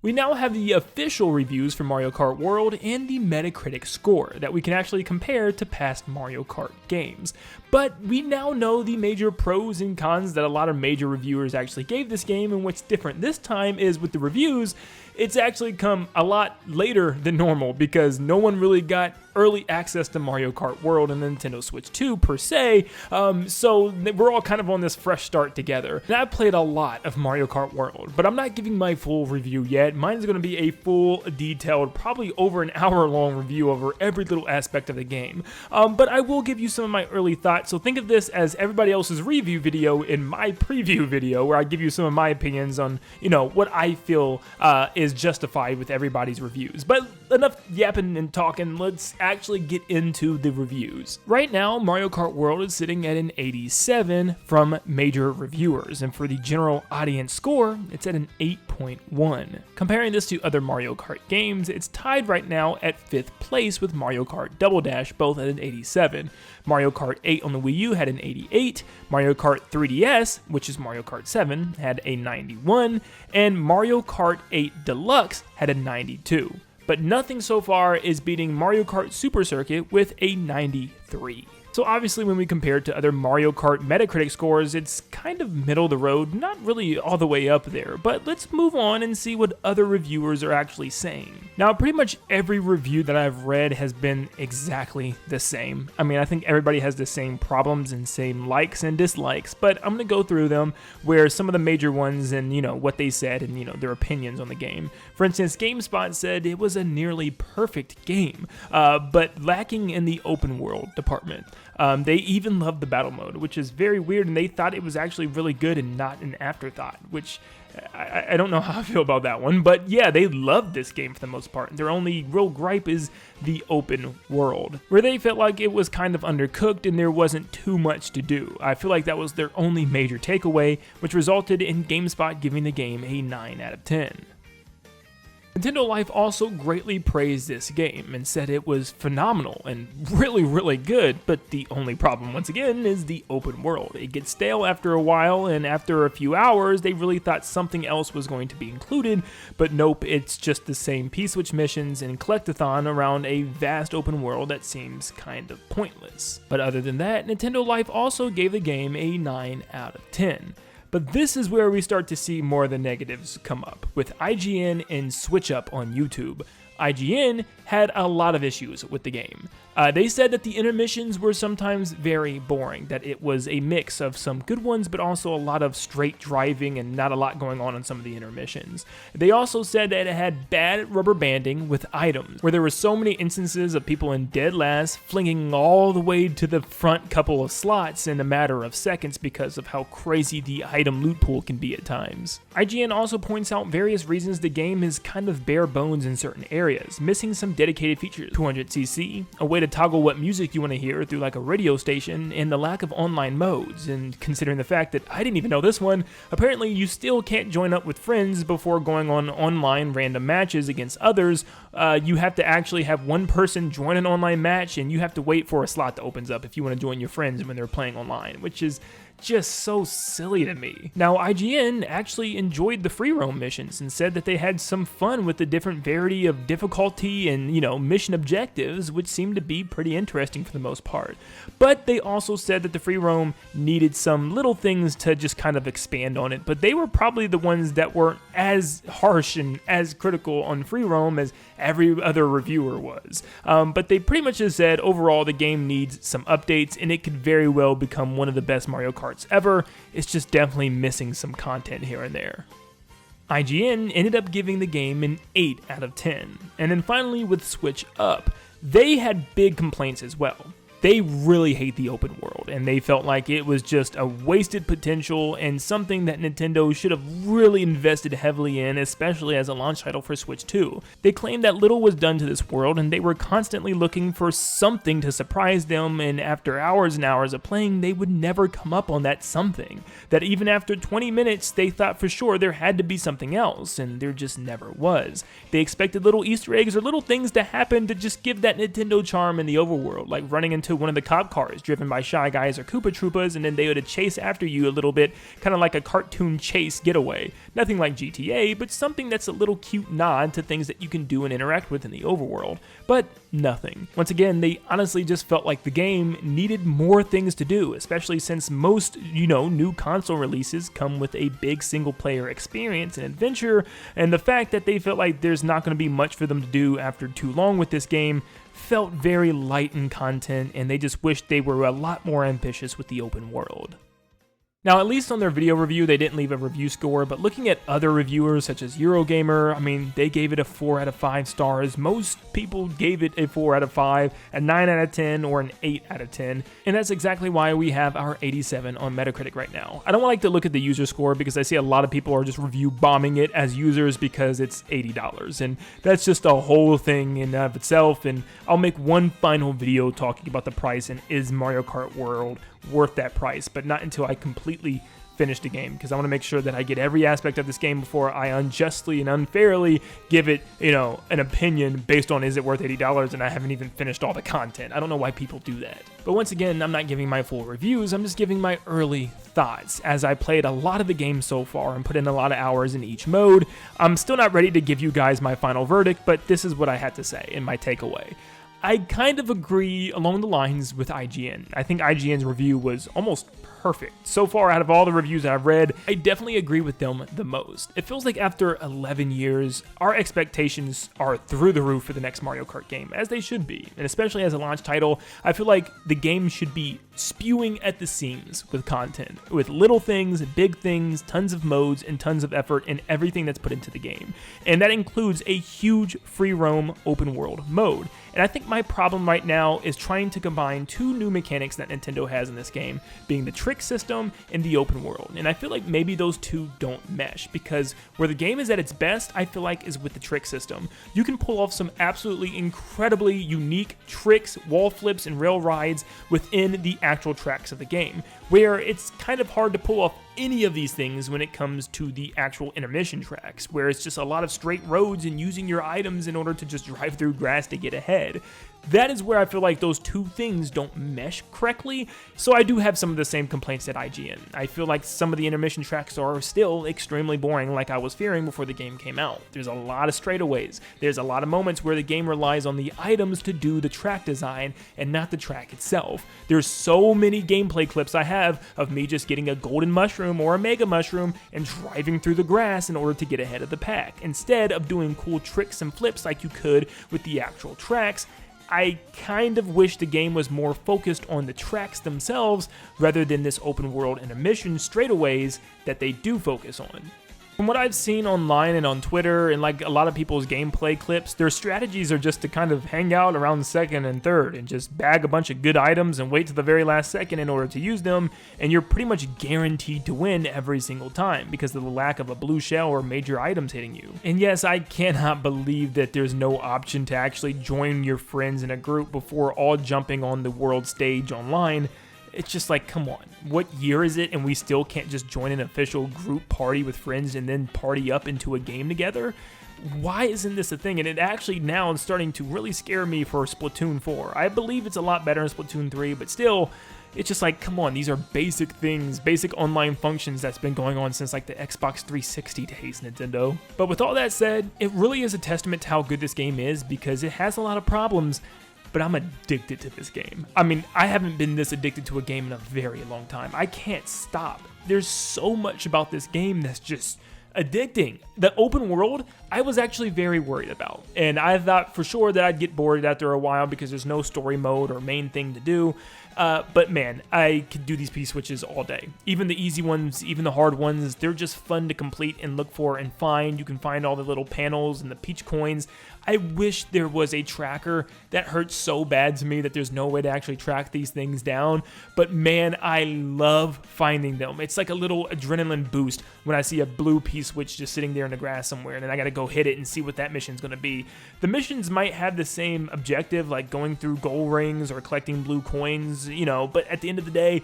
We now have the official reviews for Mario Kart World and the Metacritic score that we can actually compare to past Mario Kart games. But we now know the major pros and cons that a lot of major reviewers actually gave this game, and what's different this time is with the reviews, it's actually come a lot later than normal because no one really got early access to Mario Kart World and Nintendo Switch 2 per se, so we're all kind of on this fresh start together. And I've played a lot of Mario Kart World, but I'm not giving my full review yet. Mine is going to be a full, detailed, probably over an hour-long review over every little aspect of the game. But I will give you some of my early thoughts, so think of this as everybody else's review video in my preview video, where I give you some of my opinions on, what I feel is justified with everybody's reviews. But enough yapping and talking, let's actually get into the reviews. Right now, Mario Kart World is sitting at an 87 from major reviewers, and for the general audience score, it's at an 8.1. Comparing this to other Mario Kart games, it's tied right now at 5th place with Mario Kart Double Dash, both at an 87. Mario Kart 8 on the Wii U had an 88, Mario Kart 3DS, which is Mario Kart 7, had a 91, and Mario Kart 8 Deluxe had a 92. But nothing so far is beating Mario Kart Super Circuit with a 93. So obviously when we compare it to other Mario Kart Metacritic scores, it's kind of middle of the road, not really all the way up there, but let's move on and see what other reviewers are actually saying. Now, pretty much every review that I've read has been exactly the same. I mean, I think everybody has the same problems and same likes and dislikes, but I'm gonna go through them where some of the major ones and, what they said and, their opinions on the game. For instance, GameSpot said it was a nearly perfect game, but lacking in the open world department. They even loved the battle mode, which is very weird, and they thought it was actually really good and not an afterthought, which I don't know how I feel about that one, but yeah, they loved this game for the most part. Their only real gripe is the open world, where they felt like it was kind of undercooked and there wasn't too much to do. I feel like that was their only major takeaway, which resulted in GameSpot giving the game a 9 out of 10. Nintendo Life also greatly praised this game and said it was phenomenal and really, really good, but the only problem, once again, is the open world. It gets stale after a while, and after a few hours, they really thought something else was going to be included, but nope, it's just the same P-Switch missions and collectathon around a vast open world that seems kind of pointless. But other than that, Nintendo Life also gave the game a 9 out of 10. But this is where we start to see more of the negatives come up, with IGN and SwitchUp on YouTube. IGN had a lot of issues with the game. They said that the intermissions were sometimes very boring, that it was a mix of some good ones, but also a lot of straight driving and not a lot going on in some of the intermissions. They also said that it had bad rubber banding with items, where there were so many instances of people in dead last flinging all the way to the front couple of slots in a matter of seconds because of how crazy the item loot pool can be at times. IGN also points out various reasons the game is kind of bare bones in certain areas, missing some dedicated features, 200cc, a way to toggle what music you want to hear through like a radio station, and the lack of online modes. And considering the fact that I didn't even know this one, apparently you still can't join up with friends before going on online random matches against others. You have to actually have one person join an online match, and you have to wait for a slot that opens up if you want to join your friends when they're playing online, which is just so silly to me. Now, IGN actually enjoyed the free roam missions and said that they had some fun with the different variety of difficulty and, mission objectives, which seemed to be pretty interesting for the most part. But they also said that the free roam needed some little things to just kind of expand on it, but they were probably the ones that weren't as harsh and as critical on free roam as every other reviewer was. But they pretty much just said overall the game needs some updates and it could very well become one of the best Mario Karts ever. It's just definitely missing some content here and there. IGN ended up giving the game an 8 out of 10. And then finally with SwitchUp, they had big complaints as well. They really hate the open world, and they felt like it was just a wasted potential and something that Nintendo should have really invested heavily in, especially as a launch title for Switch 2. They claimed that little was done to this world, and they were constantly looking for something to surprise them, and after hours and hours of playing, they would never come up on that something. That even after 20 minutes, they thought for sure there had to be something else, and there just never was. They expected little Easter eggs or little things to happen to just give that Nintendo charm in the overworld, like running into into one of the cop cars driven by Shy Guys or Koopa Troopas, and then they would chase after you a little bit, kind of like a cartoon chase getaway. Nothing like GTA, but something that's a little cute nod to things that you can do and interact with in the overworld. But nothing. Once again, they honestly just felt like the game needed more things to do, especially since most, new console releases come with a big single-player experience and adventure, and the fact that they felt like there's not going to be much for them to do after too long with this game felt very light in content, and they just wished they were a lot more ambitious with the open world. Now, at least on their video review, they didn't leave a review score, but looking at other reviewers such as Eurogamer, they gave it a 4 out of 5 stars. Most people gave it a 4 out of 5, a 9 out of 10, or an 8 out of 10, and that's exactly why we have our 87 on Metacritic right now. I don't like to look at the user score because I see a lot of people are just review bombing it as users because it's $80, and that's just a whole thing in and of itself, and I'll make one final video talking about the price and is Mario Kart World worth that price, but not until I completely finish the game, because I want to make sure that I get every aspect of this game before I unjustly and unfairly give it, an opinion based on is it worth $80, and I haven't even finished all the content. I don't know why people do that. But once again, I'm not giving my full reviews, I'm just giving my early thoughts. As I played a lot of the game so far and put in a lot of hours in each mode, I'm still not ready to give you guys my final verdict, but this is what I had to say in my takeaway. I kind of agree along the lines with IGN. I think IGN's review was almost perfect. So far, out of all the reviews that I've read, I definitely agree with them the most. It feels like after 11 years, our expectations are through the roof for the next Mario Kart game, as they should be. And especially as a launch title, I feel like the game should be spewing at the seams with content, with little things, big things, tons of modes, and tons of effort in everything that's put into the game. And that includes a huge free roam open world mode. And I think my problem right now is trying to combine two new mechanics that Nintendo has in this game, being the trick system and the open world. And I feel like maybe those two don't mesh, because where the game is at its best, I feel like, is with the trick system. You can pull off some absolutely incredibly unique tricks, wall flips, and rail rides within the actual tracks of the game, where it's kind of hard to pull off any of these things when it comes to the actual intermission tracks, where it's just a lot of straight roads and using your items in order to just drive through grass to get ahead. That is where I feel like those two things don't mesh correctly, so I do have some of the same complaints at IGN. I feel like some of the intermission tracks are still extremely boring, like I was fearing before the game came out. There's a lot of straightaways. There's a lot of moments where the game relies on the items to do the track design and not the track itself. There's so many gameplay clips I have of me just getting a golden mushroom or a mega mushroom and driving through the grass in order to get ahead of the pack, instead of doing cool tricks and flips like you could with the actual tracks. I kind of wish the game was more focused on the tracks themselves rather than this open world intermission straightaways that they do focus on. From what I've seen online and on Twitter and like a lot of people's gameplay clips, their strategies are just to kind of hang out around second and third and just bag a bunch of good items and wait to the very last second in order to use them, and you're pretty much guaranteed to win every single time because of the lack of a blue shell or major items hitting you. And yes, I cannot believe that there's no option to actually join your friends in a group before all jumping on the world stage online. It's just like, come on, what year is it and we still can't just join an official group party with friends and then party up into a game together? Why isn't this a thing? And it actually now is starting to really scare me for Splatoon 4. I believe it's a lot better in Splatoon 3, but still, it's just like, come on, these are basic things, basic online functions that's been going on since like the Xbox 360 days, Nintendo. But with all that said, it really is a testament to how good this game is, because it has a lot of problems, but I'm addicted to this game. I haven't been this addicted to a game in a very long time. I can't stop. There's so much about this game that's just addicting. The open world, I was actually very worried about, and I thought for sure that I'd get bored after a while because there's no story mode or main thing to do. But man, I could do these P-switches all day. Even the easy ones, even the hard ones, they're just fun to complete and look for and find. You can find all the little panels and the peach coins. I wish there was a tracker. That hurts so bad to me that there's no way to actually track these things down. But man, I love finding them. It's like a little adrenaline boost when I see a blue P-switch just sitting there in the grass somewhere, and then I gotta go hit it and see what that mission's gonna be. The missions might have the same objective, like going through gold rings or collecting blue coins, but at the end of the day,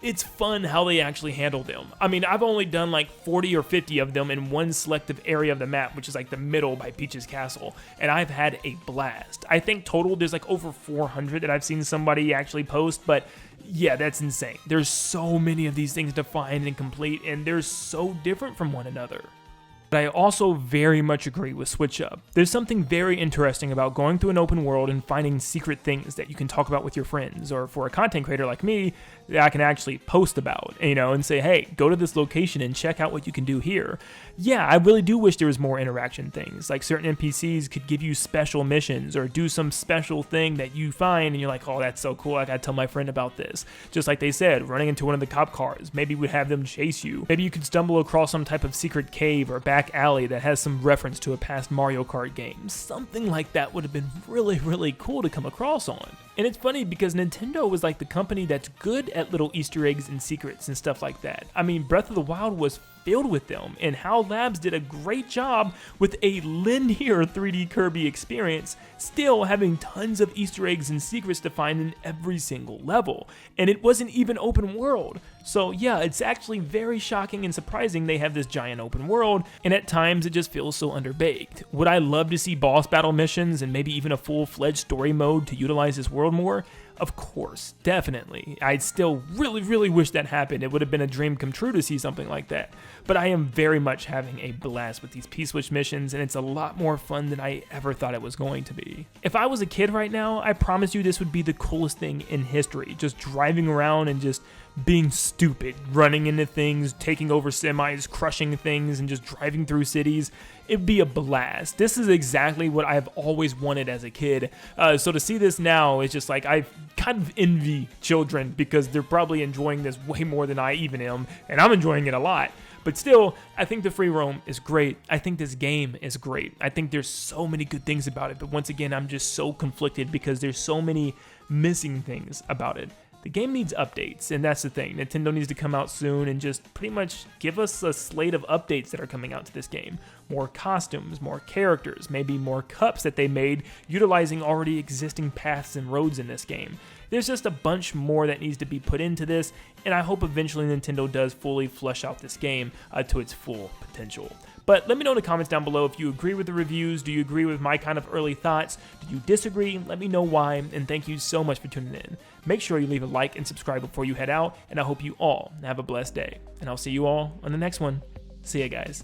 it's fun how they actually handle them. I mean, I've only done like 40 or 50 of them in one selective area of the map, which is like the middle by Peach's Castle, and I've had a blast. I think total there's like over 400 that I've seen somebody actually post, but yeah, that's insane. There's so many of these things to find and complete, and they're so different from one another. But I also very much agree with Switch Up. There's something very interesting about going through an open world and finding secret things that you can talk about with your friends, or for a content creator like me, that I can actually post about, and say, hey, go to this location and check out what you can do here. Yeah, I really do wish there was more interaction things, like certain NPCs could give you special missions or do some special thing that you find and you're like, oh, that's so cool, I gotta tell my friend about this. Just like they said, running into one of the cop cars, maybe we'd have them chase you. Maybe you could stumble across some type of secret cave or back alley that has some reference to a past Mario Kart game. Something like that would have been really, really cool to come across on. And it's funny because Nintendo was like the company that's good at little Easter eggs and secrets and stuff like that. I mean, Breath of the Wild was filled with them, and HAL Labs did a great job with a linear 3D Kirby experience, still having tons of Easter eggs and secrets to find in every single level. And it wasn't even open world. So yeah, it's actually very shocking and surprising they have this giant open world, and at times it just feels so underbaked. Would I love to see boss battle missions and maybe even a full-fledged story mode to utilize this world more? Of course, definitely. I'd still really, really wish that happened. It would have been a dream come true to see something like that. But I am very much having a blast with these P-Switch missions, and it's a lot more fun than I ever thought it was going to be. If I was a kid right now, I promise you this would be the coolest thing in history. Just driving around and just being stupid, running into things, taking over semis, crushing things, and just driving through cities. It'd be a blast. This is exactly what I've always wanted as a kid. So to see this now is just like, I kind of envy children because they're probably enjoying this way more than I even am, and I'm enjoying it a lot. But still, I think the free roam is great. I think this game is great. I think there's so many good things about it, but once again, I'm just so conflicted because there's so many missing things about it. The game needs updates, and that's the thing. Nintendo needs to come out soon and just pretty much give us a slate of updates that are coming out to this game. More costumes, more characters, maybe more cups that they made utilizing already existing paths and roads in this game. There's just a bunch more that needs to be put into this, and I hope eventually Nintendo does fully flesh out this game to its full potential. But let me know in the comments down below if you agree with the reviews. Do you agree with my kind of early thoughts? Do you disagree? Let me know why, and thank you so much for tuning in. Make sure you leave a like and subscribe before you head out, and I hope you all have a blessed day. And I'll see you all on the next one. See ya, guys.